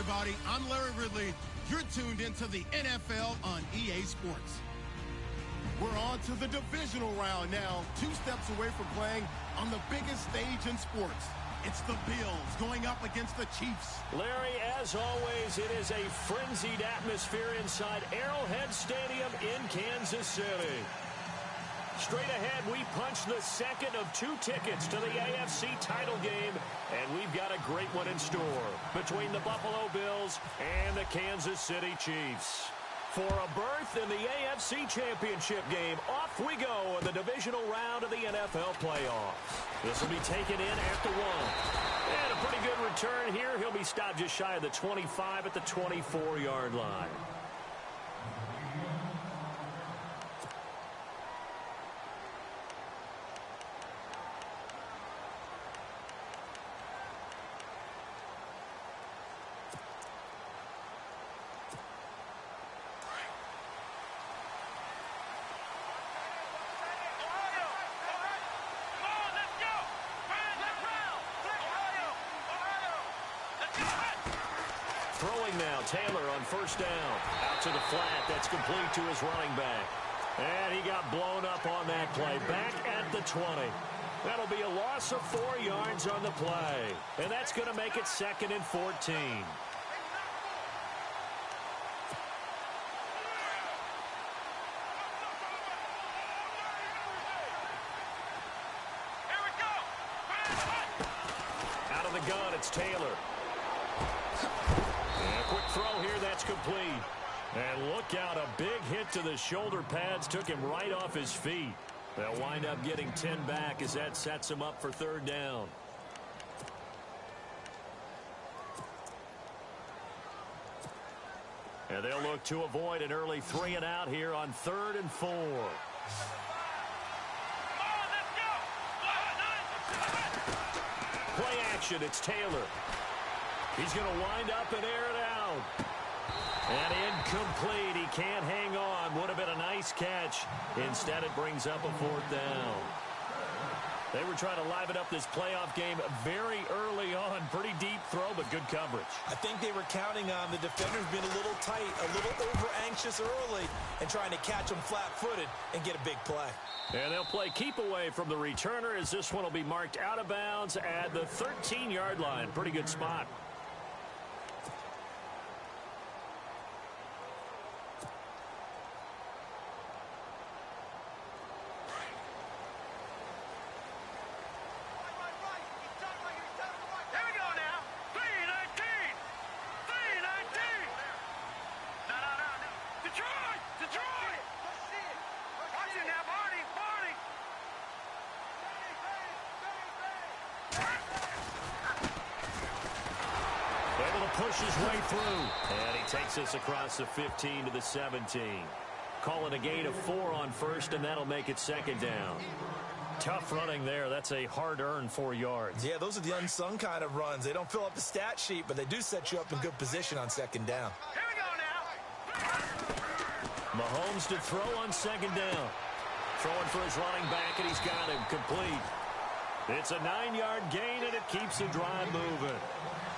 everybody. I'm Larry Ridley. You're tuned into the NFL on EA Sports. We're on to the divisional round now, 2 steps away from playing on the biggest stage in sports. It's the Bills going up against the Chiefs. Larry, as always, it is a frenzied atmosphere inside Arrowhead Stadium in Kansas City. Straight ahead, we punch the second of 2 tickets to the AFC title game, and we've got a great one in store between the Buffalo Bills and the Kansas City Chiefs. For a berth in the AFC Championship game, off we go in the divisional round of the NFL playoffs. This will be taken in at the 1. And a pretty good return here. He'll be stopped just shy of the 25 at the 24-yard line. Throwing now, Taylor on first down. Out to the flat, that's complete to his running back. And he got blown up on that play. Back at the 20. That'll be a loss of 4 yards on the play. And that's going to make it 2nd and 14. Out of the gun, it's Taylor. And a quick throw here, that's complete. And look out, a big hit to the shoulder pads took him right off his feet. They'll wind up getting 10 back as that sets him up for 3rd down. And they'll look to avoid an early 3 and out here on 3rd and 4. Play action, it's Taylor. He's going to wind up and air it out. And incomplete. He can't hang on. Would have been a nice catch. Instead, it brings up a 4th down. They were trying to liven up this playoff game very early on. Pretty deep throw, but good coverage. I think they were counting on the defenders being a little tight, a little over-anxious early, and trying to catch them flat-footed and get a big play. And they'll play keep away from the returner as this one will be marked out of bounds at the 13-yard line. Pretty good spot. Push his way through. And he takes us across the 15 to the 17. Calling a gain of 4 on first, and that'll make it 2nd down. Tough running there. That's a hard-earned 4 yards. Yeah, those are the unsung kind of runs. They don't fill up the stat sheet, but they do set you up in good position on 2nd down. Here we go now. Mahomes to throw on 2nd down. Throwing for his running back, and he's got him complete. It's a 9-yard gain, and it keeps the drive moving.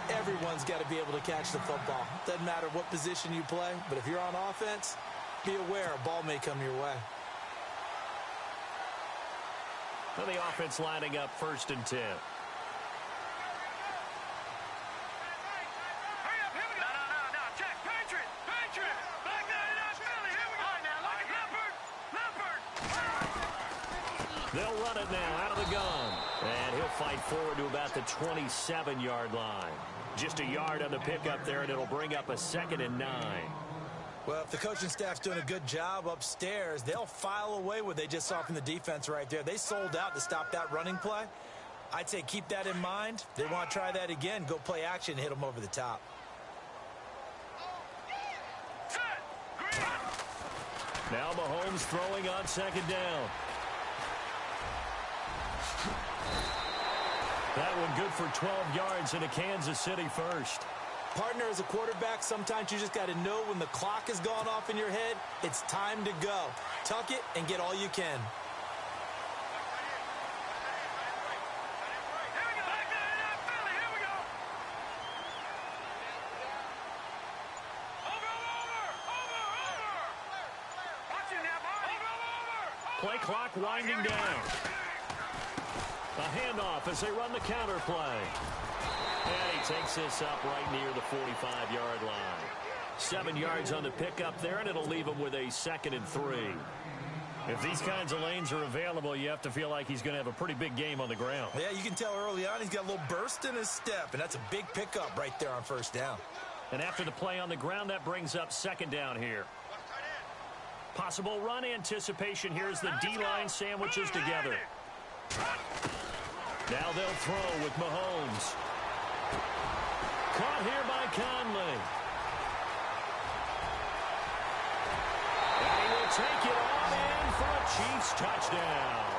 Everyone's got to be able to catch the football. Doesn't matter what position you play, but if you're on offense, be aware a ball may come your way. Well, the offense lining up 1st and 10. They'll run it now out of the gun. And he'll fight forward to about the 27-yard line. Just a yard on the pickup there, and it'll bring up a 2nd and 9. Well, if the coaching staff's doing a good job upstairs, they'll file away what they just saw from the defense right there. They sold out to stop that running play. I'd say keep that in mind. They want to try that again. Go play action and hit them over the top. Now Mahomes throwing on 2nd down. That one good for 12 yards into Kansas City first. Partner, as a quarterback, sometimes you just got to know when the clock has gone off in your head, it's time to go. Tuck it and get all you can. play clock winding down. A handoff as they run the counter play. And he takes this up right near the 45-yard line. 7 yards on the pickup there, and it'll leave him with a 2nd and 3. If these kinds of lanes are available, you have to feel like he's going to have a pretty big game on the ground. Yeah, you can tell early on he's got a little burst in his step, and that's a big pickup right there on 1st down. And after the play on the ground, that brings up 2nd down here. Possible run anticipation here as the D-line sandwiches together. Now they'll throw with Mahomes. Caught here by Conley. And he will take it on in for a Chiefs touchdown.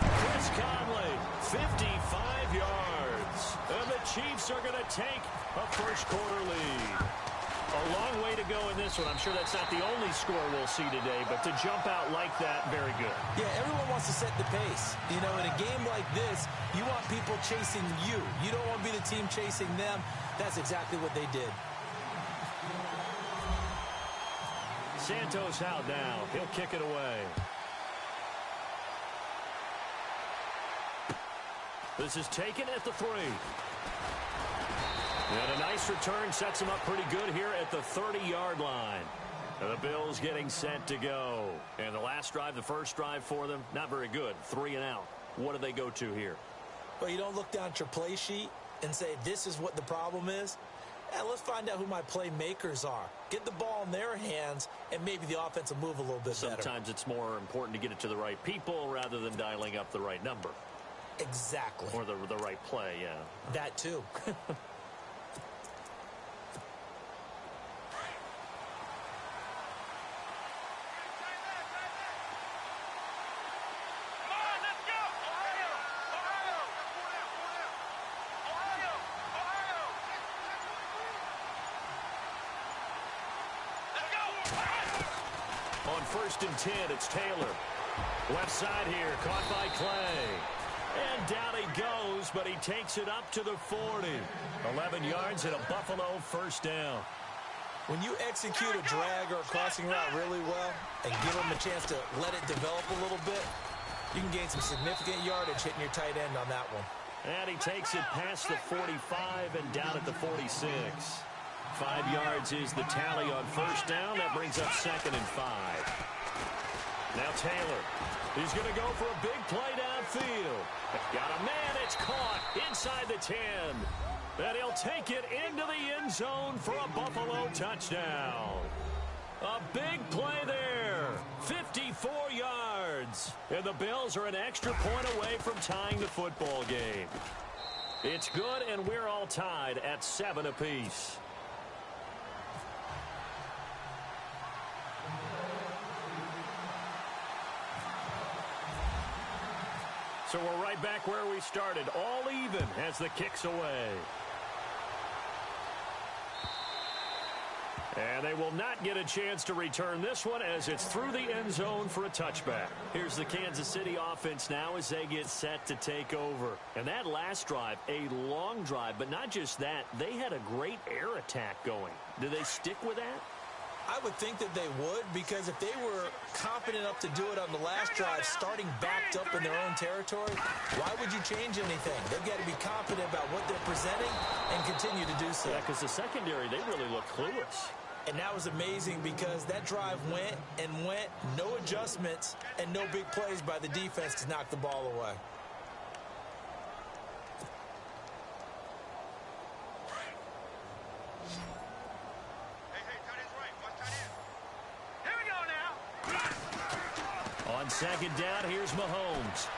Chris Conley, 55 yards. And the Chiefs are going to take a first-quarter lead. A long way to go in this one. I'm sure that's not the only score we'll see today, but to jump out like that, very good. Yeah, everyone wants to set the pace. You know, in a game like this, you want people chasing you. You don't want to be the team chasing them. That's exactly what they did. Santos out now. He'll kick it away. This is taken at the 3. And a nice return sets him up pretty good here at the 30-yard line. And the Bills getting set to go. And the last drive, the first drive for them, not very good. 3 and out. What do they go to here? Well, you don't look down at your play sheet and say, this is what the problem is. Let's find out who my playmakers are. Get the ball in their hands, and maybe the offense will move a little bit better. Sometimes it's more important to get it to the right people rather than dialing up the right number. Exactly. Or the right play, yeah. That too. On 1st and 10, it's Taylor. Left side here, caught by Clay. And down he goes, but he takes it up to the 40. 11 yards and a Buffalo 1st down. When you execute a drag or a crossing route really well and give them a chance to let it develop a little bit, you can gain some significant yardage hitting your tight end on that one. And he takes it past the 45 and down at the 46. 5 yards is the tally on 1st down. That brings up 2nd and 5. Now Taylor. He's going to go for a big play downfield. Got a man. It's caught inside the 10. And he'll take it into the end zone for a Buffalo touchdown. A big play there. 54 yards. And the Bills are an extra point away from tying the football game. It's good, and we're all tied at 7 apiece. So we're right back where we started, all even as the kick's away. And they will not get a chance to return this one as it's through the end zone for a touchback. Here's the Kansas City offense now as they get set to take over. And that last drive, a long drive, but not just that, they had a great air attack going. Do they stick with that? I would think that they would, because if they were confident enough to do it on the last drive, starting backed up in their own territory, why would you change anything? They've got to be confident about what they're presenting and continue to do so. Yeah, because the secondary, they really look clueless. And that was amazing because that drive went and went, no adjustments, and no big plays by the defense to knock the ball away. On 2nd down, here's Mahomes.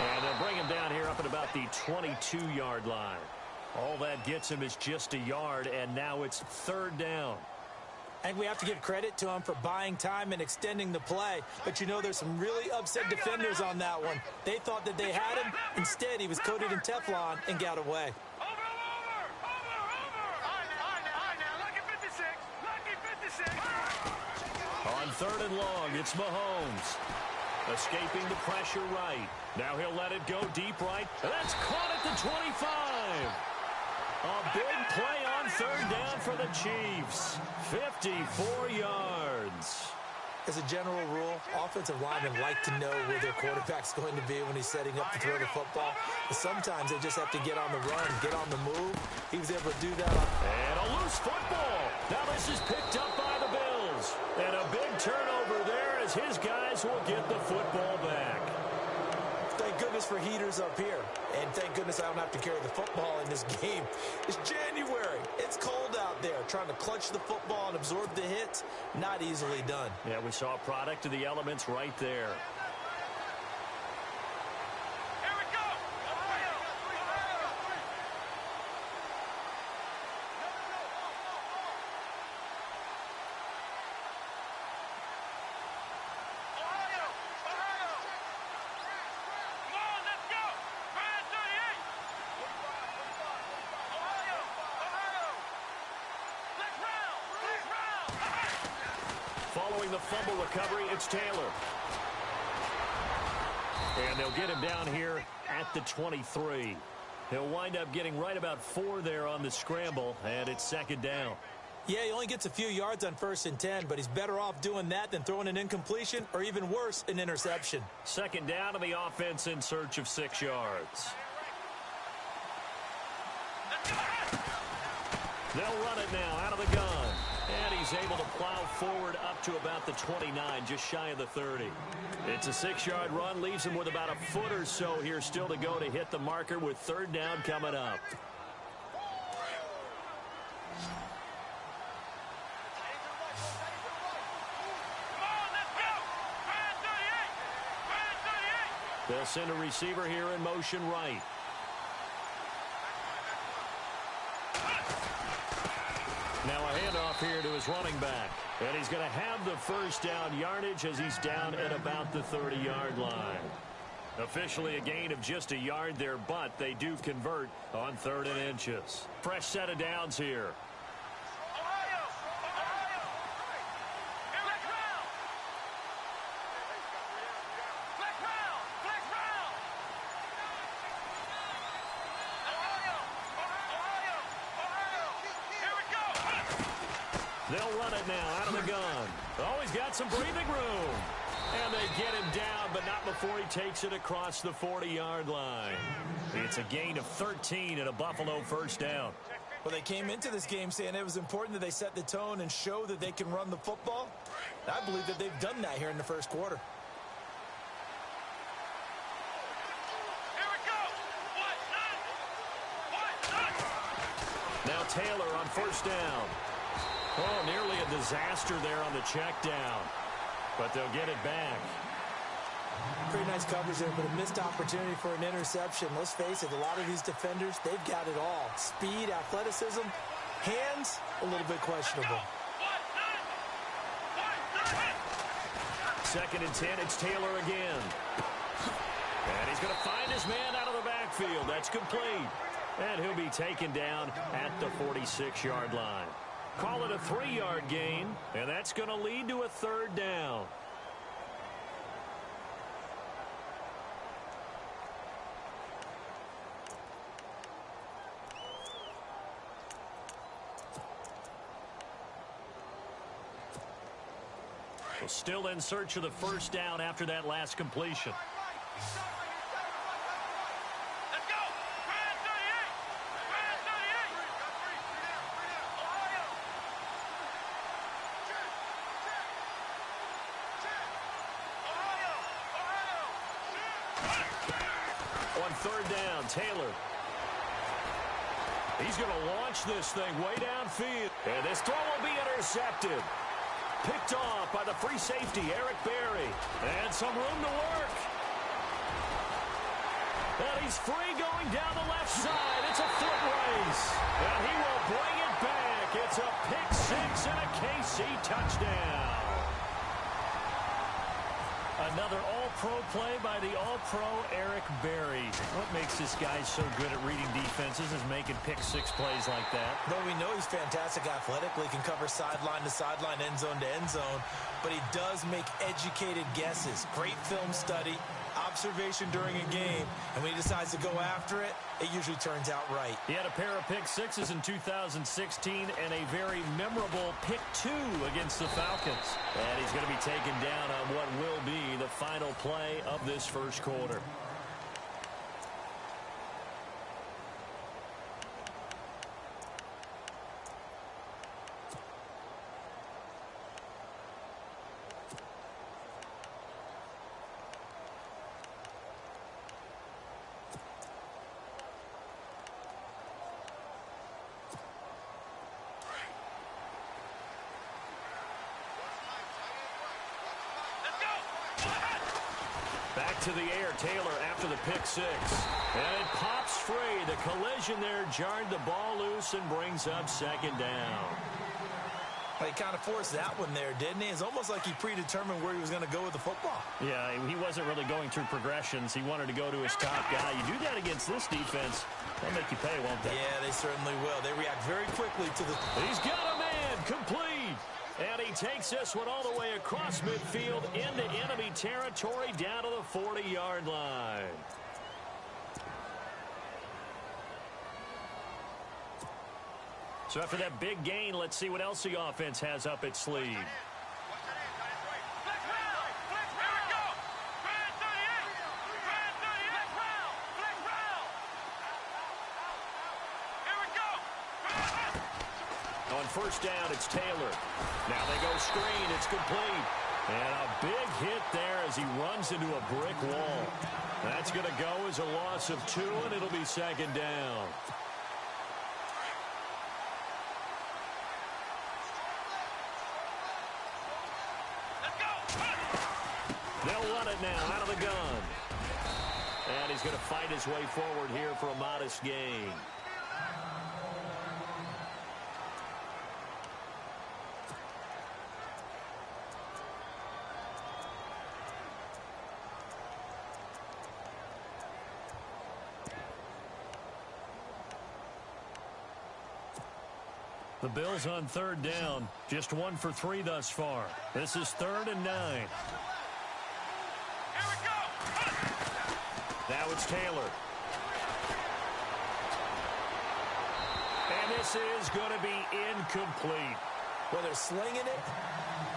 And they'll bring him down here up at about the 22-yard line. All that gets him is just a yard, and now it's 3rd down. I think we have to give credit to him for buying time and extending the play. But you know, there's some really upset defenders on that one. They thought that they had him. Instead, he was coated in Teflon and got away. On 3rd and long, it's Mahomes. Escaping the pressure right. Now he'll let it go deep right. That's caught at the 25. A big play on 3rd down for the Chiefs. 54 yards. As a general rule, offensive linemen like to know where their quarterback's going to be when he's setting up to throw the football. But sometimes they just have to get on the run, get on the move. He was able to do that. And a loose football. Now this is picked up by the Bills. And a big turnover there as his guys will get the football back. Thank goodness for heaters up here. And thank goodness I don't have to carry the football in this game. It's January. It's cold out there. Trying to clutch the football and absorb the hits, not easily done. Yeah, we saw a product of the elements right there. Here we go. Ohio. Come on, let's go. Ryan 38. Ohio. Let's round. Following the fumble recovery, it's Taylor. And they'll get him down here at the 23. He'll wind up getting right about 4 there on the scramble, and it's second down. Yeah, he only gets a few yards on 1st and 10, but he's better off doing that than throwing an incompletion or even worse, an interception. Second down to the offense in search of 6 yards. They'll run it now out of the gun. And he's able to plow forward up to about the 29, just shy of the 30. It's a 6-yard run, leaves him with about a foot or so here still to go to hit the marker with 3rd down coming up. They'll send a receiver here in motion right. Now a handoff here to his running back. And he's going to have the 1st down yardage as he's down at about the 30-yard line. Officially a gain of just a yard there, but they do convert on 3rd and inches. Fresh set of downs here. They'll run it now out of the gun. Oh, he's got some breathing room. And they get him down, but not before he takes it across the 40-yard line. It's a gain of 13 and a Buffalo 1st down. Well, they came into this game saying it was important that they set the tone and show that they can run the football. I believe that they've done that here in the 1st quarter. Now Taylor on 1st down. Oh, nearly a disaster there on the check down. But they'll get it back. Pretty nice coverage there, but a missed opportunity for an interception. Let's face it, a lot of these defenders, they've got it all. Speed, athleticism, hands, a little bit questionable. 2nd and 10, it's Taylor again. And he's going to find his man out of the backfield. That's complete. And he'll be taken down at the 46-yard line. Call it a 3-yard gain, and that's going to lead to a 3rd down. So still in search of the 1st down after that last completion. On 3rd down, Taylor. He's going to launch this thing way downfield. And this throw will be intercepted. Picked off by the free safety, Eric Berry. And some room to work. And he's free going down the left side. It's a foot race. And he will bring it back. It's a pick-6 and a KC touchdown. Another all-pro play by the all-pro Eric Berry. What makes this guy so good at reading defenses is making pick-6 plays like that. Though we know he's fantastic athletically, can cover sideline to sideline, end zone to end zone, but he does make educated guesses. Great film study. observation during a game, and when he decides to go after it, it usually turns out right. He had a pair of pick sixes in 2016 and a very memorable pick 2 against the Falcons. And he's going to be taken down on what will be the final play of this first quarter. Back to the air, Taylor after the pick 6. And it pops free. The collision there jarred the ball loose and brings up second down. Well, he kind of forced that one there, didn't he? It's almost like he predetermined where he was going to go with the football. Yeah, he wasn't really going through progressions. He wanted to go to his top guy. You do that against this defense, they'll make you pay, won't they? Yeah, they certainly will. They react very quickly to the... He's got a man, complete. And he takes this one all the way across midfield into enemy territory down to the 40-yard line. So after that big gain, let's see what else the offense has up its sleeve. On first down, it's Taylor. Now they go screen. It's complete. And a big hit there as he runs into a brick wall. That's going to go as a loss of 2, and it'll be second down. They'll run it now out of the gun. And he's going to fight his way forward here for a modest gain. The Bills on third down. Just 1 for 3 thus far. This is 3rd and 9. Here we go. Now it's Taylor. And this is going to be incomplete. Well, they're slinging it,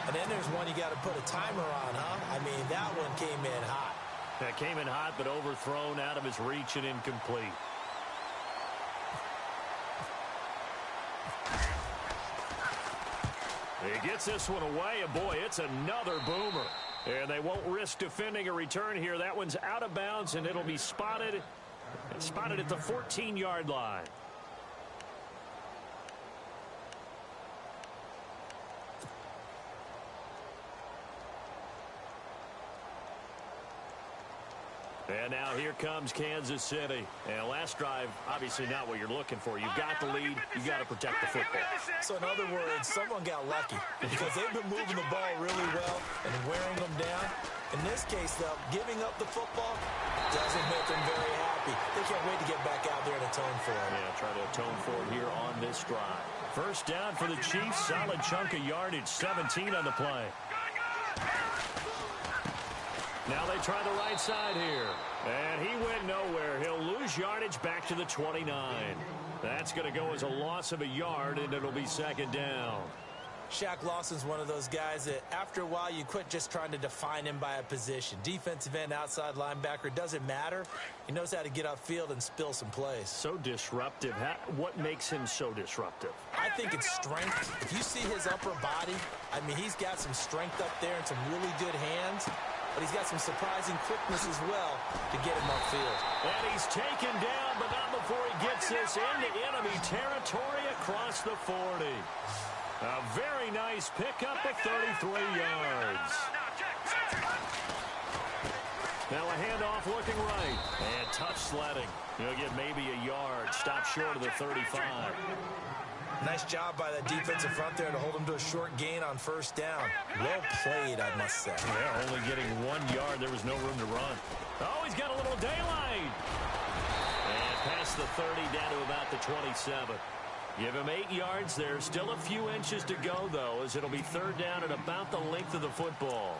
and then there's one you got to put a timer on, huh? I mean, that one came in hot. That came in hot, but overthrown out of his reach and incomplete. He gets this one away, and boy, it's another boomer. And they won't risk defending a return here. That one's out of bounds, and it'll be spotted at the 14-yard line. And now here comes Kansas City. And last drive, obviously not what you're looking for. You've got the lead. You've got to protect the football. So in other words, someone got lucky because they've been moving the ball really well and wearing them down. In this case, though, giving up the football doesn't make them very happy. They can't wait to get back out there and atone for it. Yeah, try to atone for it here on this drive. First down for the Chiefs. Solid chunk of yardage. 17 on the play. Now they try the right side here. And he went nowhere. He'll lose yardage back to the 29. That's going to go as a loss of a yard, and it'll be second down. Shaq Lawson's one of those guys that after a while you quit just trying to define him by a position. Defensive end, outside linebacker, doesn't matter. He knows how to get upfield and spill some plays. So disruptive. What makes him so disruptive? I think it's strength. If you see his upper body, I mean, he's got some strength up there and some really good hands. But he's got some surprising quickness as well to get him upfield. And he's taken down, but not before he gets this into enemy territory across the 40. A very nice pickup of 33 yards. Now a handoff looking right. And touch sledding. He'll get maybe a yard. Stop short of the 35. Nice job by that defensive front there to hold him to a short gain on first down. Well played, I must say. Yeah, only getting 1 yard. There was no room to run. Oh, he's got a little daylight. And past the 30 down to about the 27. Give him 8 yards there. Still a few inches to go, though, as it'll be third down at about the length of the football.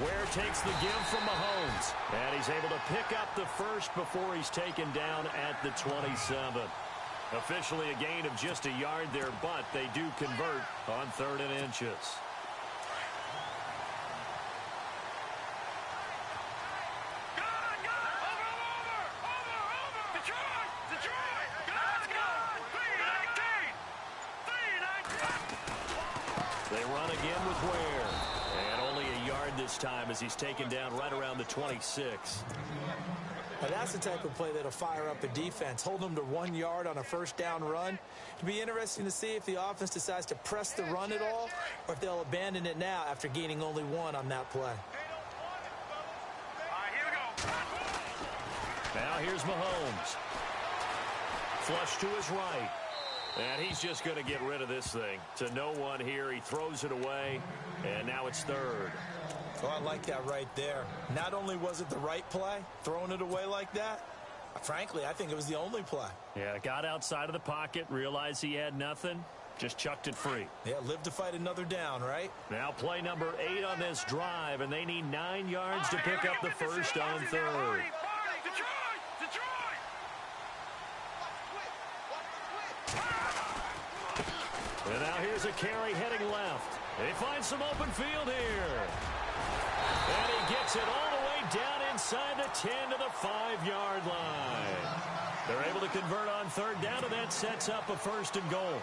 Ware takes the give from Mahomes. And he's able to pick up the first before he's taken down at the 27. Officially a gain of just a yard there, but they do convert on 3rd and inches. They run again with Ware. And only a yard this time as he's taken down right around the 26. Now that's the type of play that'll fire up a defense. Hold them to 1 yard on a first down run. It'll be interesting to see if the offense decides to press the run at all or if they'll abandon it now after gaining only 1 on that play. Now here's Mahomes. Flush to his right. And he's just going to get rid of this thing. To no one here. He throws it away. And now it's 3rd. Oh, I like that right there. Not only was it the right play, throwing it away like that, frankly, I think it was the only play. Yeah, got outside of the pocket, realized he had nothing, just chucked it free. Yeah, live to fight another down, right? Now play number 8 on this drive, and they need 9 yards to pick up the first on 3rd. And now here's a carry heading left. They find some open field here. And he gets it all the way down inside the 10 to the 5-yard line. They're able to convert on 3rd down, and that sets up a 1st and goal.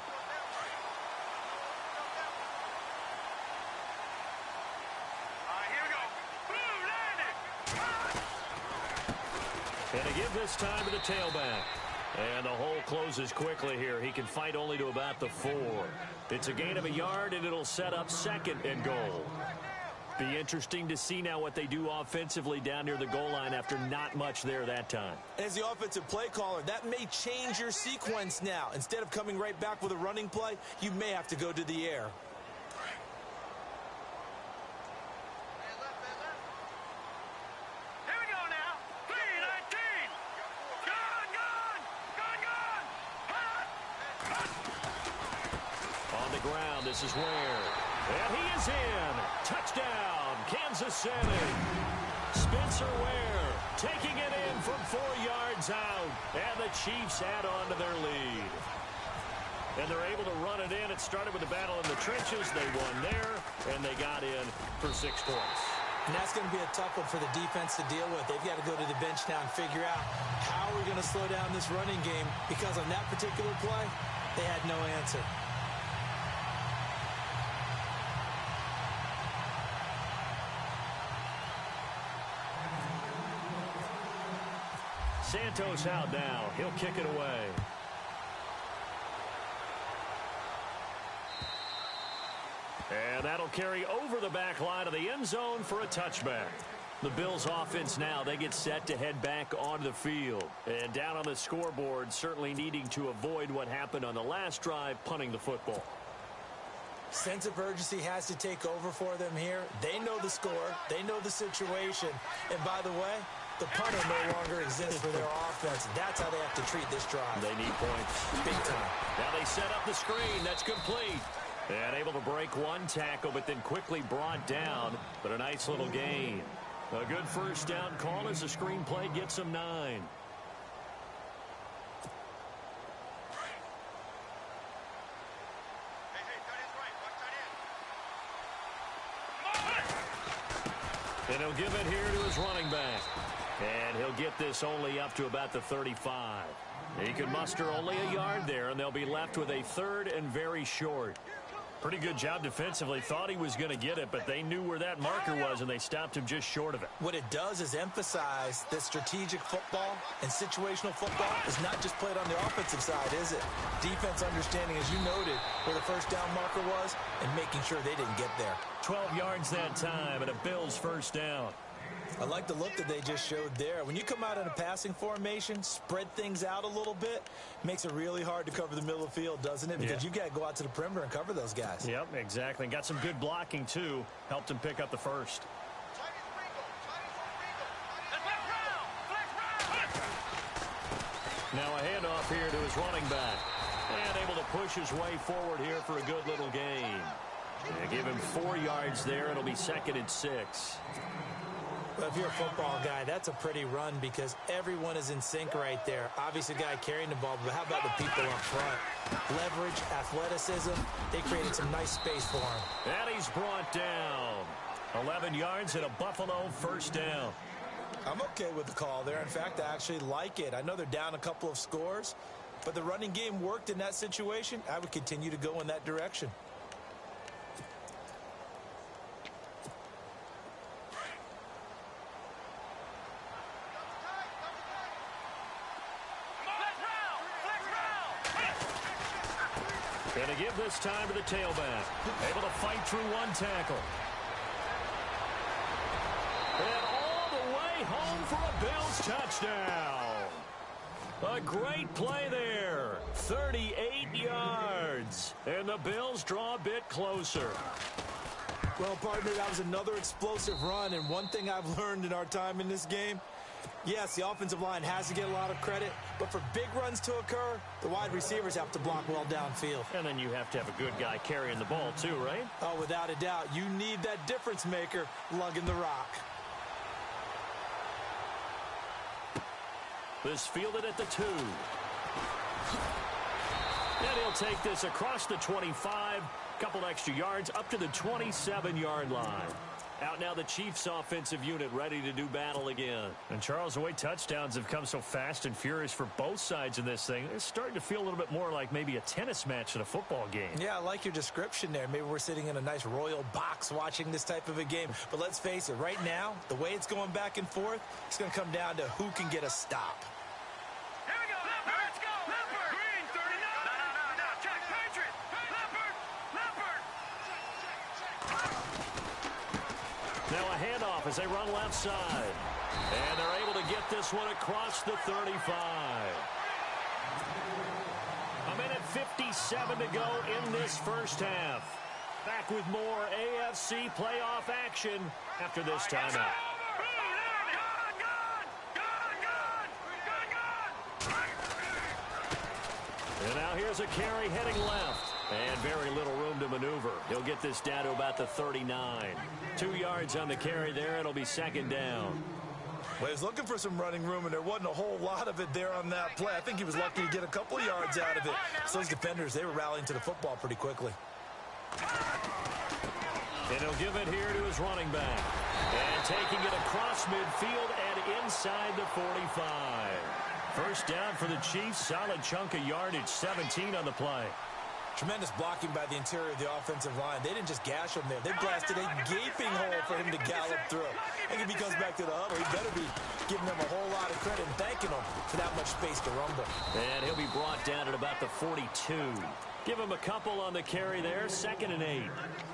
And they give this time to the tailback. And the hole closes quickly here. He can fight only to about the 4. It's a gain of a yard, and it'll set up 2nd and goal. Be interesting to see now what they do offensively down near the goal line after not much there that time. As the offensive play caller, that may change your sequence now. Instead of coming right back with a running play, you may have to go to the air. Here we go now. 3-19. On the ground, this is Ware. And he is in. Touchdown, Kansas City. Spencer Ware taking it in from 4 yards out. And the Chiefs add on to their lead. And they're able to run it in. It started with a battle in the trenches. They won there, and they got in for 6 points. And that's going to be a tough one for the defense to deal with. They've got to go to the bench now and figure out how we're going to slow down this running game, because on that particular play, they had no answer. Santos out now. He'll kick it away. And that'll carry over the back line of the end zone for a touchback. The Bills offense now, they get set to head back onto the field. And down on the scoreboard, certainly needing to avoid what happened on the last drive, punting the football. Sense of urgency has to take over for them here. They know the score. They know the situation. And by the way, the punter no longer exists for their offense. That's how they have to treat this drive. They need points. Big time. Now they set up the screen. That's complete. And able to break one tackle, but then quickly brought down. But a nice little gain. A good first down call as the screen play gets them 9. And he'll give it here to his running back. And he'll get this only up to about the 35. He can muster only a yard there, and they'll be left with a 3rd and very short. Pretty good job defensively. Thought he was going to get it, but they knew where that marker was, and they stopped him just short of it. What it does is emphasize that strategic football and situational football is not just played on the offensive side, is it? Defense understanding, as you noted, where the first down marker was and making sure they didn't get there. 12 yards that time, and a Bills first down. I like the look that they just showed there. When you come out in a passing formation, spread things out a little bit, makes it really hard to cover the middle of the field, doesn't it? Because you got to go out to the perimeter and cover those guys. Yep, exactly. And got some good blocking, too. Helped him pick up the first. Now a handoff here to his running back. And able to push his way forward here for a good little gain. They give him 4 yards there. It'll be 2nd and 6. Well, if you're a football guy, that's a pretty run because everyone is in sync right there. Obviously, the guy carrying the ball, but how about the people up front? Leverage, athleticism, they created some nice space for him. And he's brought down. 11 yards and a Buffalo first down. I'm okay with the call there. In fact, I actually like it. I know they're down a couple of scores, but the running game worked in that situation. I would continue to go in that direction. Going to give this time to the tailback. Able to fight through one tackle. And all the way home for a Bills touchdown. A great play there. 38 yards. And the Bills draw a bit closer. Well, partner, that was another explosive run. And one thing I've learned in our time in this game, yes, the offensive line has to get a lot of credit, but for big runs to occur, the wide receivers have to block well downfield. And then you have to have a good guy carrying the ball too, right? Oh, without a doubt. You need that difference maker lugging the rock. This fielded at the 2. And he'll take this across the 25, couple extra yards up to the 27-yard line. Out now the Chiefs offensive unit ready to do battle again. And Charles, the way touchdowns have come so fast and furious for both sides in this thing, it's starting to feel a little bit more like maybe a tennis match in a football game. Yeah, I like your description there. Maybe we're sitting in a nice royal box watching this type of a game. But let's face it, right now, the way it's going back and forth, it's going to come down to who can get a stop. Here we go. Leopard. Let's go. Leopard. Green 39. No. Check. Patriot. Leopard. Now a handoff as they run left side. And they're able to get this one across the 35. A minute 57 to go in this first half. Back with more AFC playoff action after this timeout. And now here's a carry heading left. And very little room to maneuver. He'll get this down to about the 39. 2 yards on the carry there. It'll be 2nd down. Well, he was looking for some running room, and there wasn't a whole lot of it there on that play. I think he was lucky to get a couple of yards out of it. So those defenders, they were rallying to the football pretty quickly. And he'll give it here to his running back. And taking it across midfield and inside the 45. First down for the Chiefs. Solid chunk of yardage. 17 on the play. Tremendous blocking by the interior of the offensive line. They didn't just gash him there. They blasted a gaping hole for him to gallop through. And if he comes back to the huddle, he better be giving them a whole lot of credit and thanking them for that much space to rumble. And he'll be brought down at about the 42. Give him a couple on the carry there. 2nd and 8.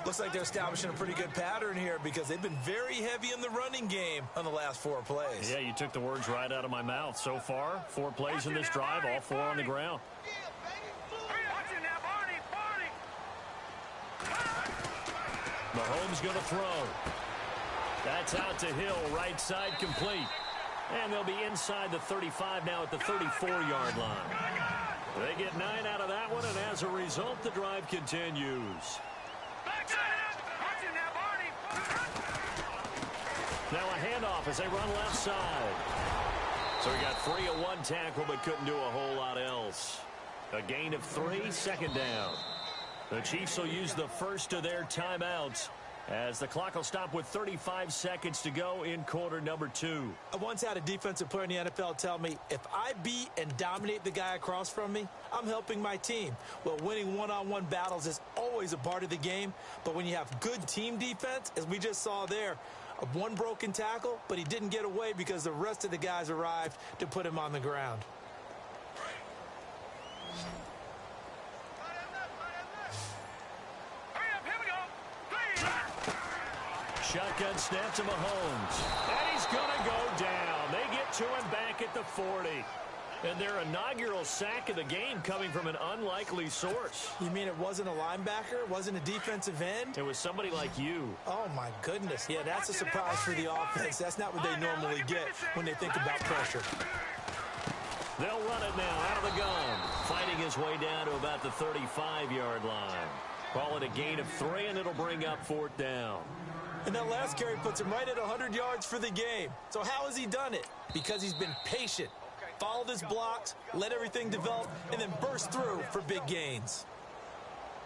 Looks like they're establishing a pretty good pattern here because they've been very heavy in the running game on the last 4 plays. Yeah, you took the words right out of my mouth. So far, 4 plays in this drive, all 4 on the ground. Mahomes going to throw. That's out to Hill, right side complete. And they'll be inside the 35 now at the 34-yard line. They get 9 out of that one, and as a result, the drive continues. Now a handoff as they run left side. So he got free of one tackle, but couldn't do a whole lot else. A gain of 3, 2nd down. The Chiefs will use the first of their timeouts as the clock will stop with 35 seconds to go in quarter number 2. I once had a defensive player in the NFL tell me, if I beat and dominate the guy across from me, I'm helping my team. Well, winning one-on-one battles is always a part of the game, but when you have good team defense, as we just saw there, one broken tackle, but he didn't get away because the rest of the guys arrived to put him on the ground. Shotgun snap to Mahomes. And he's going to go down. They get to him back at the 40. And their inaugural sack of the game coming from an unlikely source. You mean it wasn't a linebacker? It wasn't a defensive end? It was somebody like you. Oh, my goodness. Yeah, that's a surprise for the offense. That's not what they normally get when they think about pressure. They'll run it now out of the gun. Fighting his way down to about the 35-yard line. Call it a gain of 3, and it'll bring up 4th down. And that last carry puts him right at 100 yards for the game. So how has he done it? Because he's been patient, followed his blocks, let everything develop, and then burst through for big gains.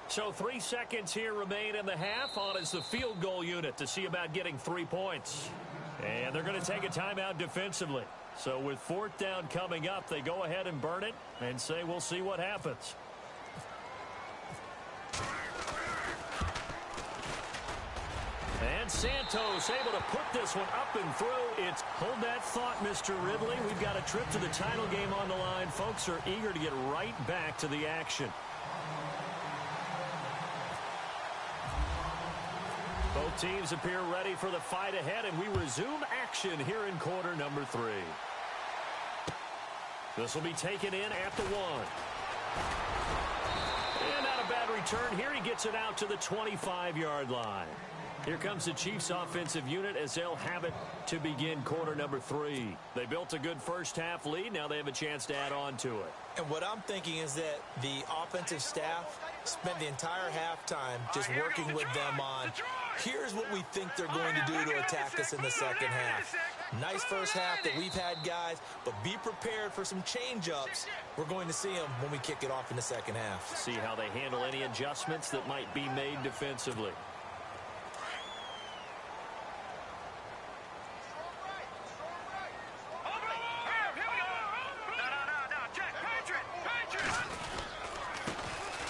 So 3 seconds here remain in the half. On is the field goal unit to see about getting 3 points. And they're going to take a timeout defensively. So with 4th down coming up, they go ahead and burn it and say we'll see what happens. And Santos able to put this one up and through. It's hold that thought, Mr. Ridley. We've got a trip to the title game on the line. Folks are eager to get right back to the action. Both teams appear ready for the fight ahead, and we resume action here in quarter number 3. This will be taken in at the 1. And not a bad return here. He gets it out to the 25-yard line. Here comes the Chiefs offensive unit as they'll have it to begin quarter number 3. They built a good first half lead. Now they have a chance to add on to it. And what I'm thinking is that the offensive staff spent the entire halftime just working with them on, here's what we think they're going to do to attack us in the second half. Nice first half that we've had, guys, but be prepared for some change-ups. We're going to see them when we kick it off in the second half. See how they handle any adjustments that might be made defensively.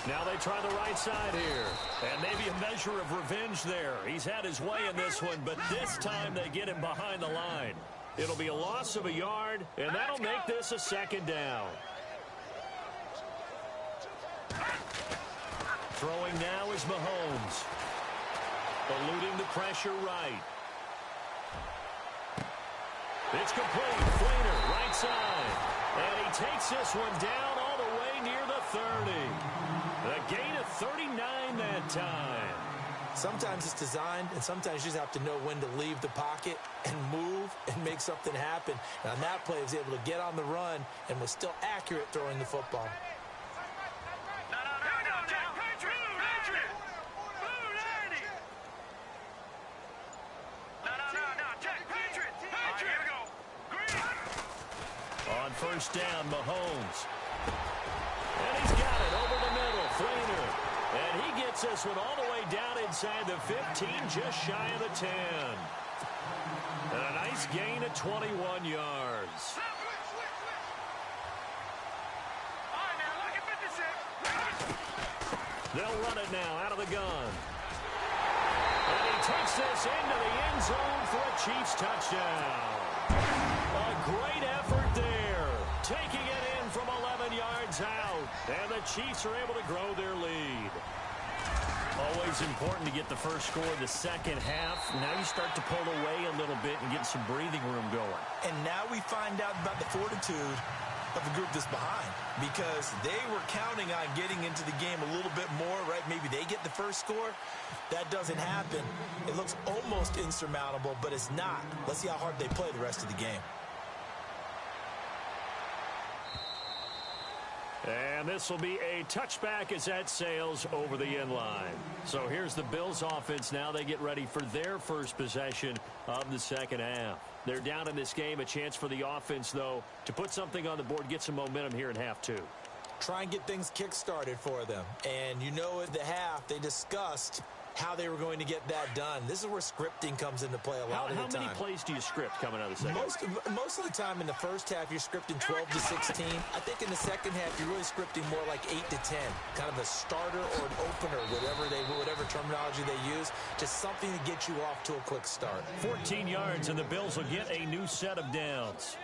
Now they try the right side here. And maybe a measure of revenge there. He's had his way in this one, but this time they get him behind the line. It'll be a loss of a yard, and that'll make this a 2nd down. Throwing now is Mahomes. Eluding the pressure right. It's complete. Flainer, right side. And he takes this one down all the way near the 30. A gain of 39 that time. Sometimes it's designed, and sometimes you just have to know when to leave the pocket and move and make something happen. And on that play, he was able to get on the run and was still accurate throwing the football. On first down, Mahomes. And he's got it over the middle. Flainer. And he gets this one all the way down inside the 15, just shy of the 10. And a nice gain of 21 yards. They'll run it now out of the gun. And he takes this into the end zone for a Chiefs touchdown. A great effort there. Taking it in from 11 yards out. And the Chiefs are able to grow their lead. Always important to get the first score in the second half. Now you start to pull away a little bit and get some breathing room going. And now we find out about the fortitude of the group that's behind, because they were counting on getting into the game a little bit more, right? Maybe they get the first score. That doesn't happen. It looks almost insurmountable, but it's not. Let's see how hard they play the rest of the game. And this will be a touchback as that sails over the end line. So here's the Bills offense now. They get ready for their first possession of the second half. They're down in this game. A chance for the offense, though, to put something on the board, get some momentum here in half 2. Try and get things kick-started for them. And you know at the half, they discussed how they were going to get that done. This is where scripting comes into play a lot of the time. How many plays do you script coming out of the second half? Most of the time in the first half, you're scripting 12 to 16. I think in the second half, you're really scripting more like 8 to 10. Kind of a starter or an opener, whatever terminology they use. Just something to get you off to a quick start. 14 yards, and the Bills will get a new set of downs.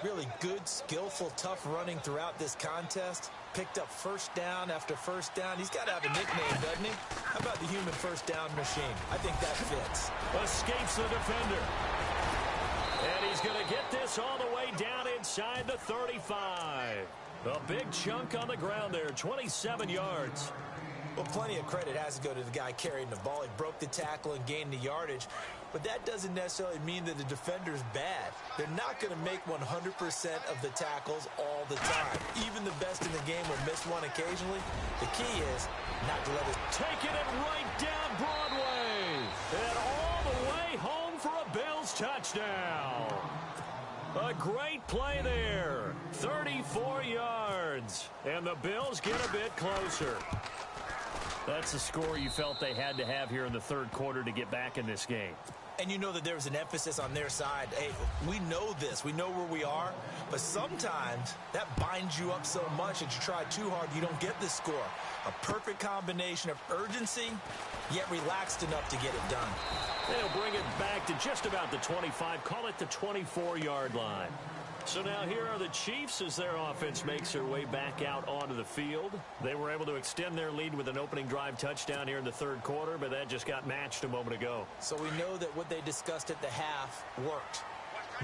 Really good, skillful, tough running throughout this contest. Picked up first down after first down. He's got to have a nickname, doesn't he? How about the human first down machine? I think that fits. Escapes the defender. And he's going to get this all the way down inside the 35. A big chunk on the ground there, 27 yards. Well, plenty of credit has to go to the guy carrying the ball. He broke the tackle and gained the yardage. But that doesn't necessarily mean that the defender's bad. They're not going to make 100% of the tackles all the time. Even the best in the game will miss one occasionally. The key is not to let it... Taking it right down Broadway. And all the way home for a Bills touchdown. A great play there. 34 yards. And the Bills get a bit closer. That's the score you felt they had to have here in the third quarter to get back in this game. And you know that there was an emphasis on their side. Hey, we know this. We know where we are. But sometimes that binds you up so much that you try too hard, you don't get the score. A perfect combination of urgency, yet relaxed enough to get it done. They'll bring it back to just about the 25. Call it the 24-yard line. So now here are the Chiefs as their offense makes their way back out onto the field. They were able to extend their lead with an opening drive touchdown here in the third quarter, but that just got matched a moment ago. So we know that what they discussed at the half worked.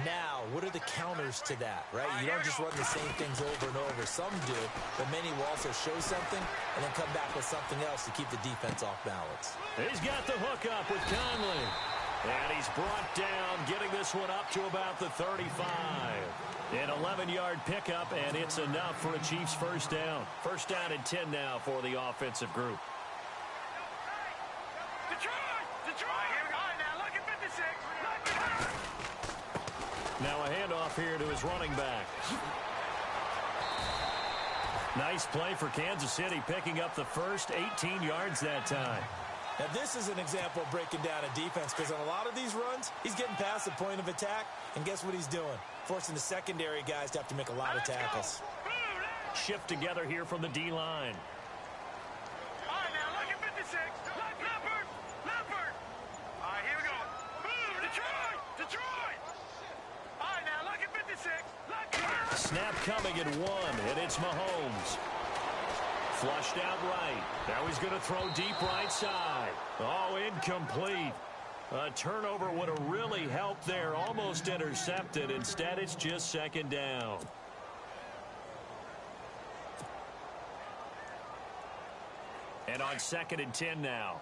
Now, what are the counters to that, right? You don't just run the same things over and over. Some do, but many will also show something and then come back with something else to keep the defense off balance. He's got the hook up with Conley. And he's brought down, getting this one up to about the 35. An 11-yard pickup, and it's enough for a Chiefs first down. First down and 10 now for the offensive group. Detroit! Here we go. All right, now look at 56. Now a handoff here to his running back. Nice play for Kansas City, picking up the first 18 yards that time. Now, this is an example of breaking down a defense because on a lot of these runs, he's getting past the point of attack, and guess what he's doing? Forcing the secondary guys to have to make a lot of tackles. Shift together here from the D-line. All right, now look at 56. Leopard. All right, here we go. Detroit. All right, now look at 56. Snap coming at 1, and it's Mahomes. Flushed out right. Now he's going to throw deep right side. Oh, incomplete. A turnover would have really helped there. Almost intercepted. Instead, it's just second down. And on 2nd and 10 now.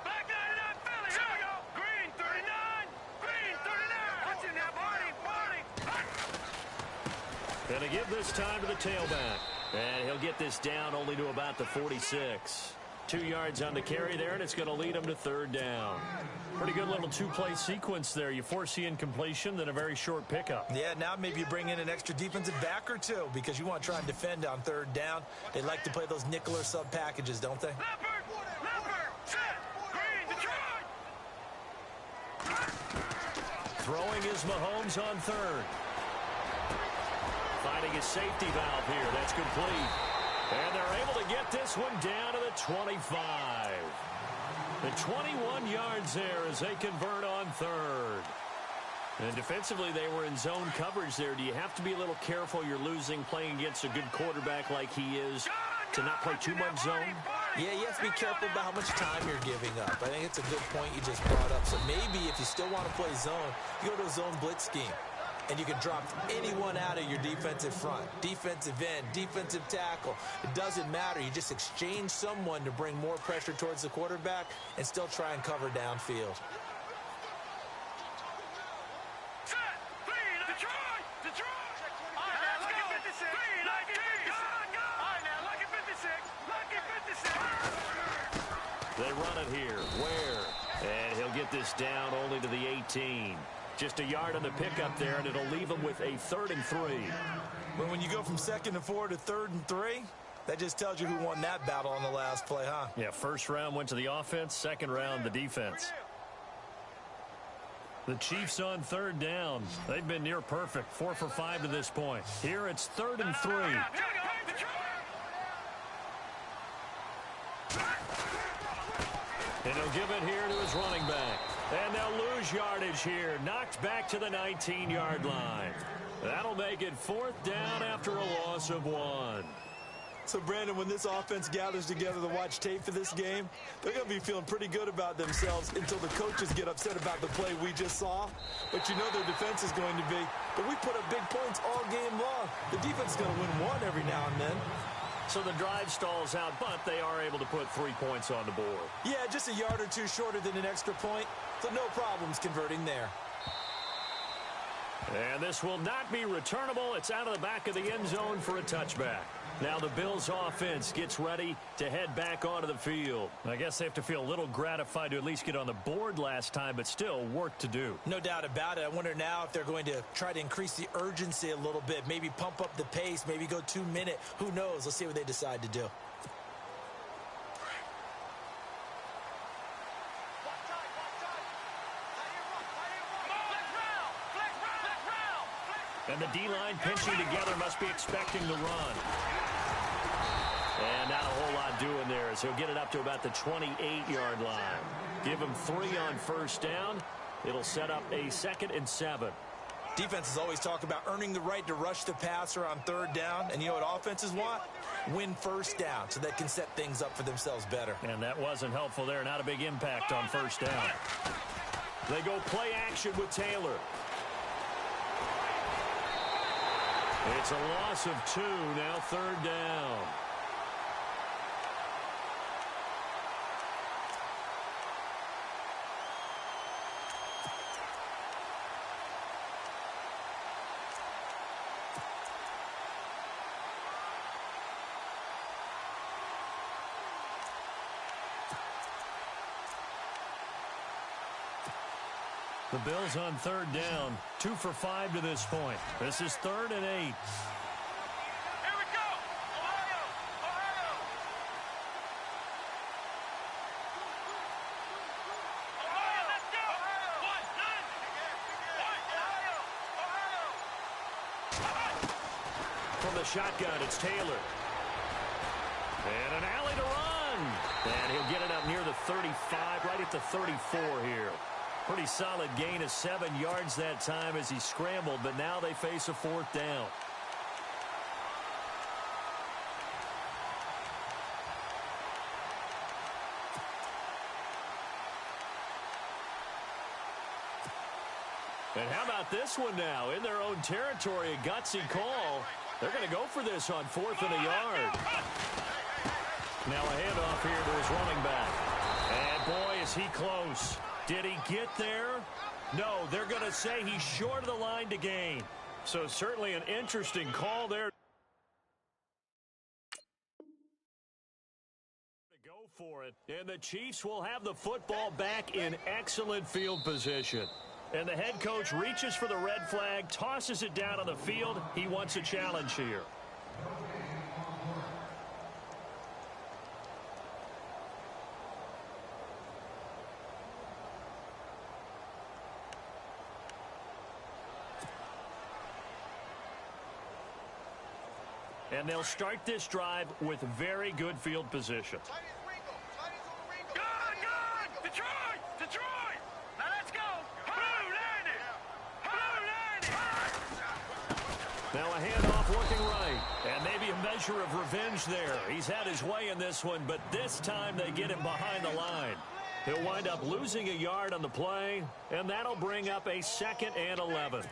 Back 99, Philly. Here we go. Green 39. Watch it now, Barney. And they give this time to the tailback. And he'll get this down only to about the 46. 2 yards on the carry there, and it's going to lead him to third down. Pretty good little two-play sequence there. You force the incompletion, then a very short pickup. Yeah, now maybe you bring in an extra defensive back or two because you want to try and defend on third down. They like to play those nickel or sub packages, don't they? Leopard. Set. Green, Detroit. Throwing is Mahomes on third. Finding his safety valve here. That's complete. And they're able to get this one down to the 25. The 21 yards there as they convert on third. And defensively, they were in zone coverage there. Do you have to be a little careful? You're losing playing against a good quarterback like he is to not play too much zone? Yeah, you have to be careful about how much time you're giving up. I think it's a good point you just brought up. So maybe if you still want to play zone, you go to a zone blitz scheme. And you can drop anyone out of your defensive front, defensive end, defensive tackle. It doesn't matter. You just exchange someone to bring more pressure towards the quarterback and still try and cover downfield. Set. Green, Detroit. All right, now look at 56. Green, look at 56. All right, now look at 56. Look at 56. They run it here. Where? And he'll get this down only to the 18. Just a yard on the pickup there, and it'll leave him with a 3rd and 3. Well, when you go from 2nd and 4 to 3rd and 3, that just tells you who won that battle on the last play, huh? Yeah, first round went to the offense, second round the defense. The Chiefs on third down. They've been near perfect, 4 for 5 to this point. Here it's 3rd and 3. And he'll give it here to his running back. And they'll lose yardage here. Knocked back to the 19-yard line. That'll make it 4th down after a loss of 1. So, Brandon, when this offense gathers together to watch tape for this game, they're going to be feeling pretty good about themselves until the coaches get upset about the play we just saw. But you know their defense is going to be, but we put up big points all game long. The defense is going to win one every now and then. So the drive stalls out, but they are able to put 3 points on the board. Yeah, just a yard or two shorter than an extra point, so no problems converting there. And this will not be returnable. It's out of the back of the end zone for a touchback. Now the Bills offense gets ready to head back onto the field. I guess they have to feel a little gratified to at least get on the board last time, but still work to do. No doubt about it. I wonder now if they're going to try to increase the urgency a little bit, maybe pump up the pace, maybe go 2 minute. Who knows? Let's see what they decide to do. And the D-line pinching together must be expecting the run. And not a whole lot doing there, so he'll get it up to about the 28-yard line. Give him 3 on first down. It'll set up a 2nd and 7. Defenses always talk about earning the right to rush the passer on 3rd down. And you know what offenses want? Win first down so they can set things up for themselves better. And that wasn't helpful there. Not a big impact on first down. They go play action with Taylor. It's a loss of 2, now 3rd down. The Bills on 3rd down, 2 for 5 to this point. This is 3rd and 8. Here we go! Ohio! Ohio! Ohio, let's go! Ohio! From the shotgun, it's Taylor. And an alley to run. And he'll get it up near the 35, right at the 34 here. Pretty solid gain of 7 yards that time as he scrambled, but now they face a 4th down. And how about this one now? In their own territory, a gutsy call. They're going to go for this on 4th and a yard. Now a handoff here to his running back. And boy, is he close. Did he get there? No, they're going to say he's short of the line to gain. So certainly an interesting call there. Go for it. And the Chiefs will have the football back in excellent field position. And the head coach reaches for the red flag, tosses it down on the field. He wants a challenge here. And they'll start this drive with very good field position. Good! Detroit! Detroit! Now let's go! Blue landed! Blue landed! Now a handoff looking right. And maybe a measure of revenge there. He's had his way in this one, but this time they get him behind the line. He'll wind up losing a yard on the play, and that'll bring up a 2nd and 11.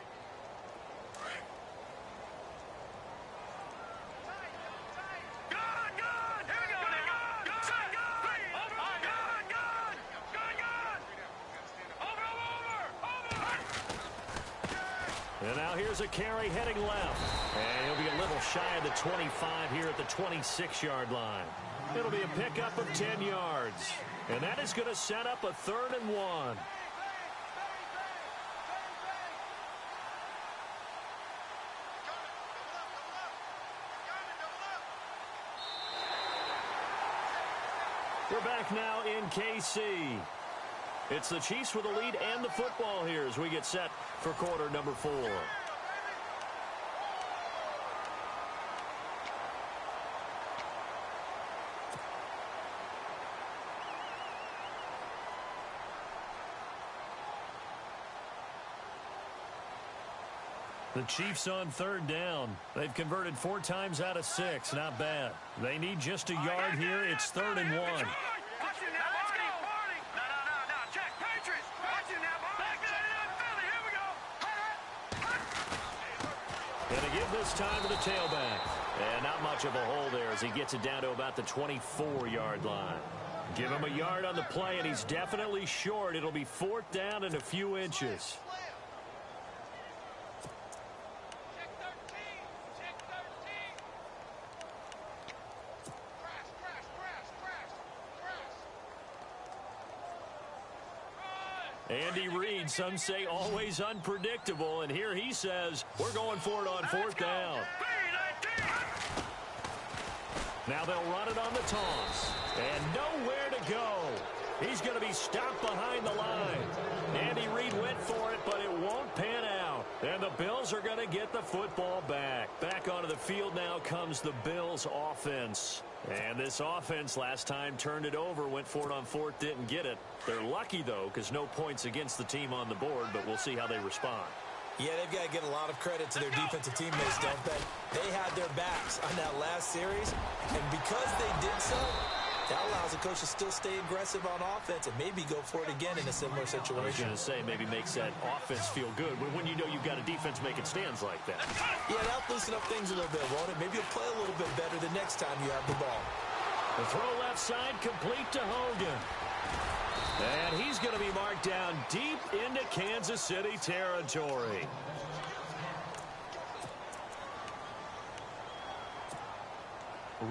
And now here's a carry heading left. And he'll be a little shy of the 25 here at the 26-yard line. It'll be a pickup of 10 yards. And that is going to set up a 3rd and 1. We're back now in KC. It's the Chiefs with the lead and the football here as we get set for quarter number 4. The Chiefs on 3rd down. They've converted 4 times out of 6. Not bad. They need just a yard here. It's 3rd and 1. And to give this time to the tailback. And not much of a hole there as he gets it down to about the 24-yard line. Give him a yard on the play, and he's definitely short. It'll be 4th down and a few inches. Andy Reid, some say always unpredictable, and here he says we're going for it on 4th down. Now they'll run it on the toss, and nowhere to go. He's going to be stopped behind the line. Andy Reid went for it, but it won't pan out. And the Bills are going to get the football back. Back onto the field now comes the Bills offense. And this offense last time turned it over, went for it on 4th, didn't get it. They're lucky, though, because no points against the team on the board, but we'll see how they respond. Yeah, they've got to give a lot of credit to their defensive teammates, don't they? They had their backs on that last series, and because they did so, that allows the coach to still stay aggressive on offense and maybe go for it again in a similar situation. I was going to say, maybe makes that offense feel good when you know you've got a defense making stands like that. Yeah, that'll loosen up things a little bit, won't it? Maybe you'll play a little bit better the next time you have the ball. The throw left side complete to Hogan. And he's going to be marked down deep into Kansas City territory.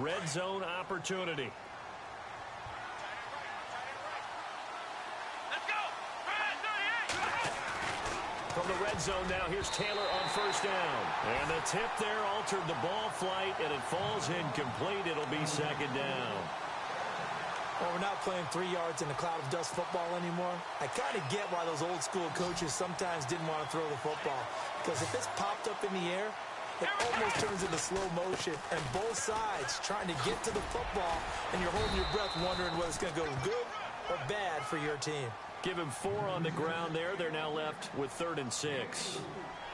Red zone opportunity. From the red zone now, here's Taylor on 1st down. And the tip there altered the ball flight, and it falls incomplete. It'll be 2nd down. Well, we're not playing 3 yards in a cloud of dust football anymore. I kind of get why those old school coaches sometimes didn't want to throw the football. Because if it's popped up in the air, it almost turns into slow motion. And both sides trying to get to the football, and you're holding your breath wondering whether it's going to go good or bad for your team. Give him 4 on the ground there. They're now left with 3rd and 6.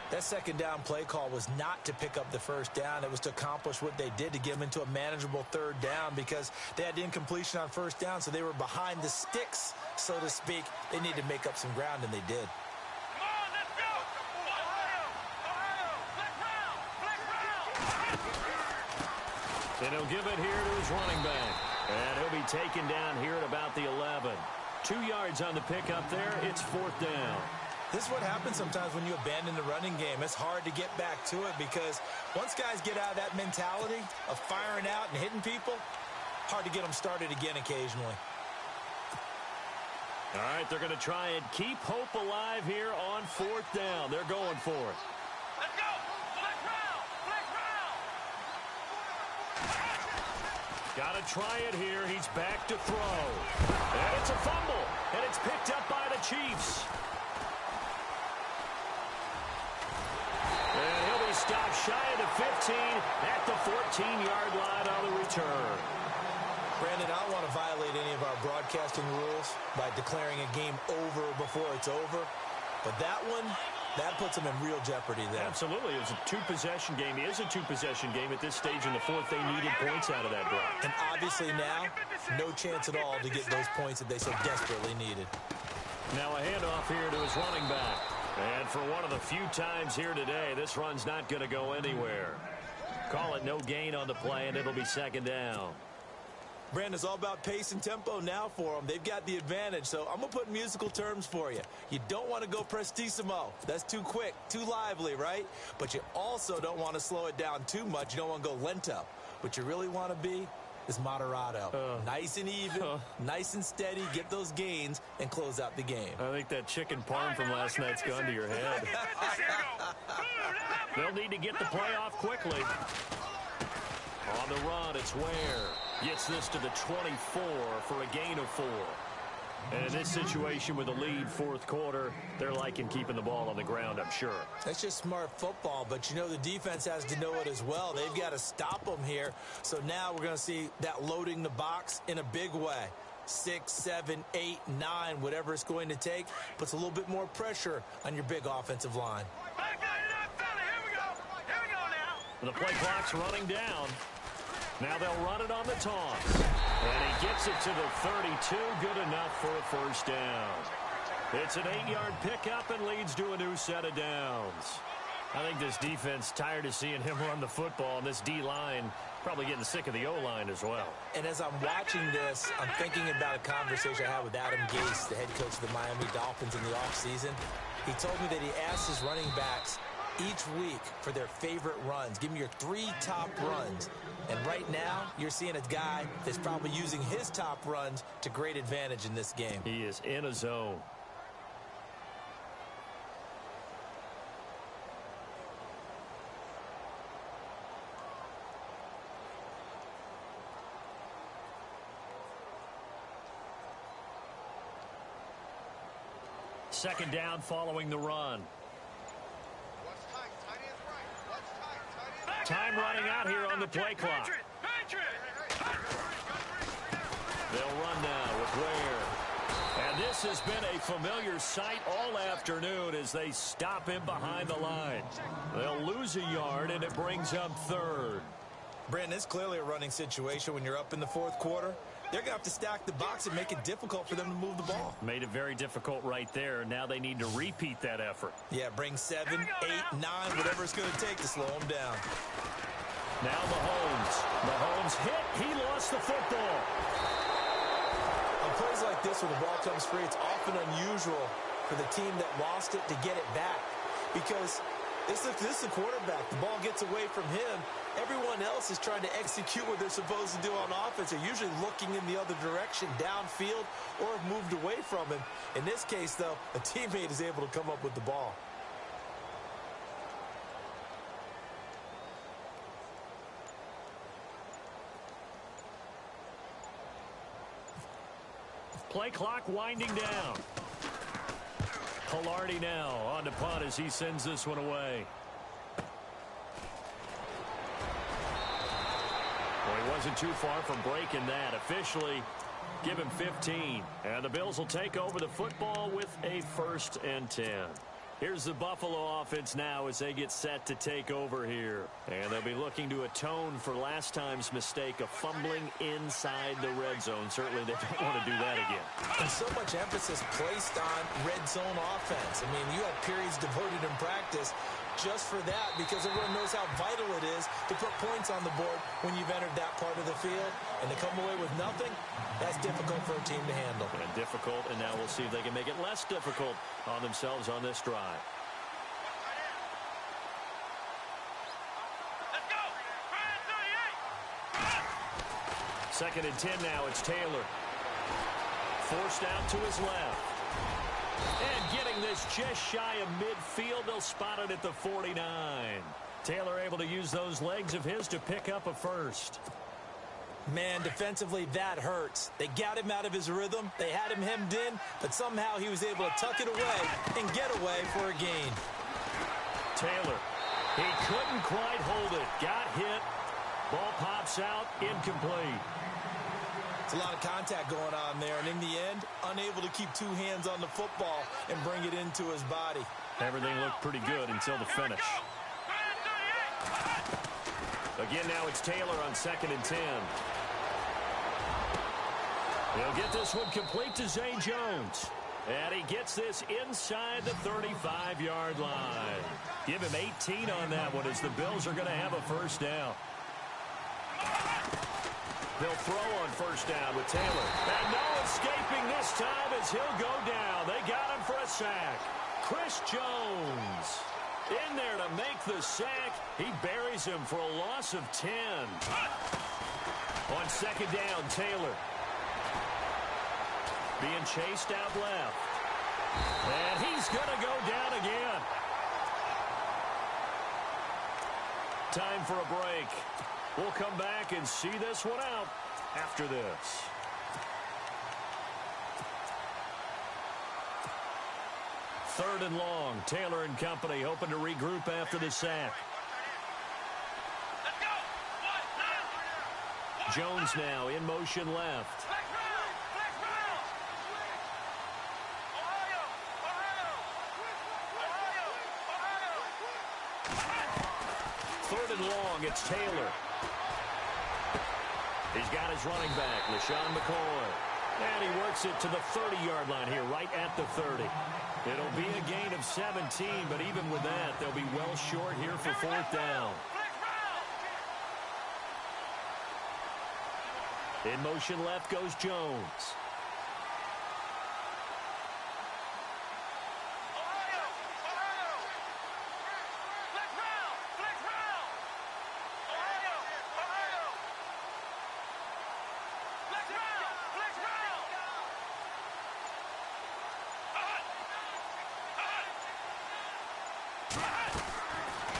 That 2nd down play call was not to pick up the 1st down. It was to accomplish what they did, to get them into a manageable 3rd down, because they had the incompletion on 1st down, so they were behind the sticks, so to speak. They needed to make up some ground, and they did. Come on, let's go! Ohio! And he'll give it here to his running back. And he'll be taken down here at about the 11. 2 yards on the pickup there. It's 4th down. This is what happens sometimes when you abandon the running game. It's hard to get back to it because once guys get out of that mentality of firing out and hitting people, hard to get them started again occasionally. All right, they're going to try and keep hope alive here on 4th down. They're going for it. Let's go! Flex round! Flex round! Got to try it here. He's back to throw. And it's a fumble. And it's picked up by the Chiefs. And he'll be stopped shy of the 15 at the 14-yard line on the return. Brandon, I don't want to violate any of our broadcasting rules by declaring a game over before it's over. But that one, that puts them in real jeopardy there. Absolutely. It was a 2-possession game. It is a 2-possession game at this stage in the 4th. They needed points out of that drive. And obviously now, no chance at all to get those points that they so desperately needed. Now a handoff here to his running back. And for one of the few times here today, this run's not going to go anywhere. Call it no gain on the play, and it'll be 2nd down. Brandon, it's all about pace and tempo now for them. They've got the advantage, so I'm going to put musical terms for you. You don't want to go prestissimo. That's too quick, too lively, right? But you also don't want to slow it down too much. You don't want to go lento. What you really want to be is moderato. Nice and even, nice and steady, get those gains, and close out the game. I think that chicken parm from last night's gone to your head. They'll need to get the play off quickly. On the run, it's Ware. Gets this to the 24 for a gain of 4. And in this situation with a lead 4th quarter, they're liking keeping the ball on the ground, I'm sure. That's just smart football, but you know the defense has to know it as well. They've got to stop them here. So now we're going to see that loading the box in a big way. 6, 7, 8, 9, whatever it's going to take, puts a little bit more pressure on your big offensive line. The play clock's running down. Now they'll run it on the toss. And he gets it to the 32. Good enough for a 1st down. It's an 8-yard pickup and leads to a new set of downs. I think this defense tired of seeing him run the football, and this D-line probably getting sick of the O-line as well. And as I'm watching this, I'm thinking about a conversation I had with Adam Gase, the head coach of the Miami Dolphins in the offseason. He told me that he asked his running backs each week for their favorite runs. Give me your 3 top runs. And right now, you're seeing a guy that's probably using his top runs to great advantage in this game. He is in a zone. Second down following the run. Time running out here on the play clock. They'll run now with Ware. And this has been a familiar sight all afternoon as they stop him behind the line. They'll lose a yard, and it brings up third. Brandon, it's clearly a running situation when you're up in the fourth quarter. They're going to have to stack the box and make it difficult for them to move the ball. Made it very difficult right there. Now they need to repeat that effort. Yeah, bring 7, 8, 9, whatever it's going to take to slow them down. Now Mahomes. Mahomes hit. He lost the football. On plays like this where the ball comes free, it's often unusual for the team that lost it to get it back. Because this is the quarterback. The ball gets away from him. Everyone else is trying to execute what they're supposed to do on offense. They're usually looking in the other direction, downfield, or have moved away from him. In this case, though, a teammate is able to come up with the ball. Play clock winding down. Pilardi now on to punt as he sends this one away. Well, he wasn't too far from breaking that. Officially, give him 15. And the Bills will take over the football with a 1st and 10. Here's the Buffalo offense now as they get set to take over here. And they'll be looking to atone for last time's mistake of fumbling inside the red zone. Certainly they don't want to do that again. And so much emphasis placed on red zone offense. I mean, you have periods devoted in practice just for that because everyone knows how vital it is to put points on the board when you've entered that part of the field. And to come away with nothing, that's difficult for a team to handle. And difficult, and now we'll see if they can make it less difficult on themselves on this drive. Let's go! 38! 2nd and 10 now. It's Taylor. Forced out to his left. And getting this just shy of midfield. They'll spot it at the 49. Taylor able to use those legs of his to pick up a 1st. Man, defensively, that hurts. They got him out of his rhythm. They had him hemmed in, but somehow he was able to tuck it away and get away for a gain. Taylor, he couldn't quite hold it. Got hit. Ball pops out, incomplete. It's a lot of contact going on there, and in the end, unable to keep 2 hands on the football and bring it into his body. Everything looked pretty good until the finish. Again, now it's Taylor on 2nd and 10. He'll get this one complete to Zay Jones. And he gets this inside the 35-yard line. Give him 18 on that one as the Bills are going to have a 1st down. They'll throw on 1st down with Taylor. And no escaping this time as he'll go down. They got him for a sack. Chris Jones in there to make the sack. He buries him for a loss of 10. On 2nd down, Taylor. Being chased out left. And he's going to go down again. Time for a break. We'll come back and see this one out after this. Third and long. Taylor and company hoping to regroup after the sack. Let's go! Jones now in motion left. Third and long, it's Taylor. He's got his running back, LaShawn McCoy. And he works it to the 30-yard line here, right at the 30. It'll be a gain of 17, but even with that, they'll be well short here for fourth down. In motion left goes Jones.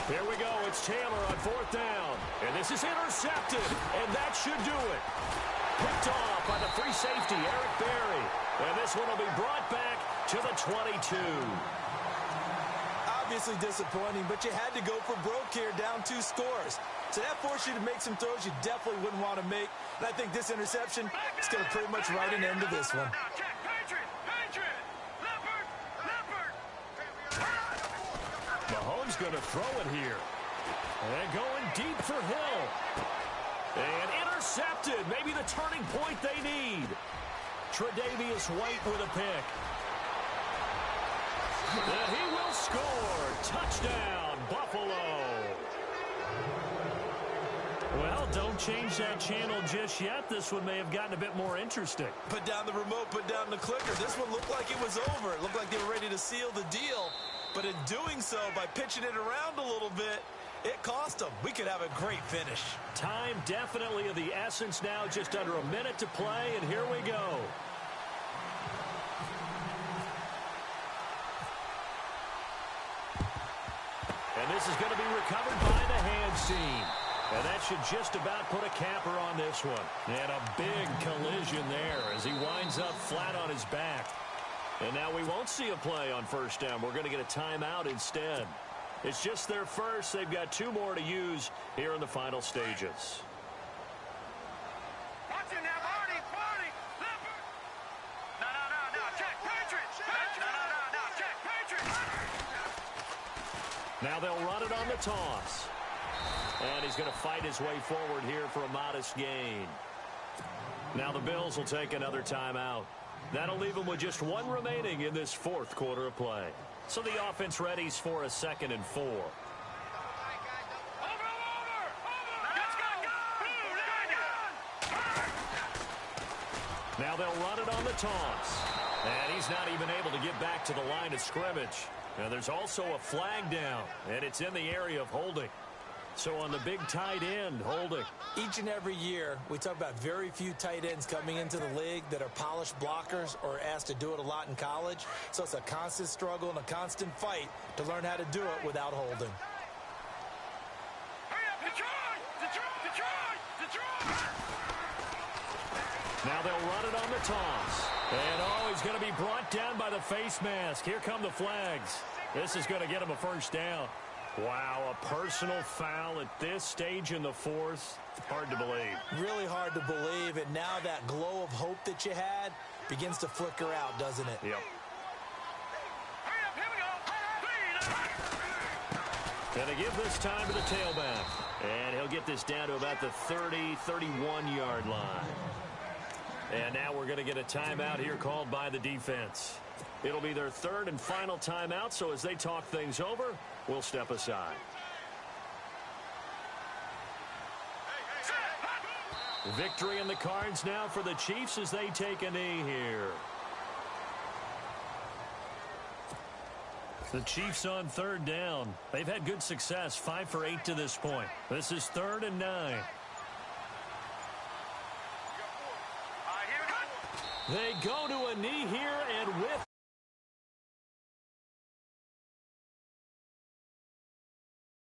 Here we go. It's Taylor on fourth down. And this is intercepted. And that should do it. Picked off by the free safety, Eric Berry. And this one will be brought back to the 22. Obviously disappointing, but you had to go for broke here, down 2 scores. So that forced you to make some throws you definitely wouldn't want to make. And I think this interception is going to pretty much write an end to this one. Mahomes going to throw it here. And going deep for Hill. And intercepted. Maybe the turning point they need. Tre'Davious White with a pick. And he will score. Touchdown, Buffalo. Well, don't change that channel just yet. This one may have gotten a bit more interesting. Put down the remote, put down the clicker. This one looked like it was over. It looked like they were ready to seal the deal. But in doing so, by pitching it around a little bit, it cost them. We could have a great finish. Time definitely of the essence now. Just under a minute to play, and here we go. And this is going to be recovered by the hands team. And that should just about put a capper on this one. And a big collision there as he winds up flat on his back. And now we won't see a play on first down. We're going to get a timeout instead. It's just their first. They've got 2 more to use here in the final stages. Watch it now, Barney. Leopard. No. Check, Patriots. No. Check, Patriots. Now they'll run it on the toss. And he's going to fight his way forward here for a modest gain. Now the Bills will take another timeout. That'll leave them with just 1 remaining in this 4th quarter of play. So the offense readies for a 2nd and 4. Over. Now they'll run it on the toss. And he's not even able to get back to the line of scrimmage. Now there's also a flag down, and it's in the area of holding. So on the big tight end, holding. Each and every year, we talk about very few tight ends coming into the league that are polished blockers or asked to do it a lot in college. So it's a constant struggle and a constant fight to learn how to do it without holding. Hurry up, Detroit! Now they'll run it on the toss. And, he's going to be brought down by the face mask. Here come the flags. This is going to get him a first down. Wow, a personal foul at this stage in the 4th. Hard to believe. Really hard to believe, and now that glow of hope that you had begins to flicker out, doesn't it? Yep. Hurry up, here we go. And they give this time to the tailback. And he'll get this down to about the 30, 31-yard line. And now we're going to get a timeout here called by the defense. It'll be their 3rd and final timeout, so as they talk things over, we'll step aside. Victory in the cards now for the Chiefs as they take a knee here. The Chiefs on 3rd down. They've had good success, 5 for 8 to this point. This is 3rd and 9. They go to a knee here, and with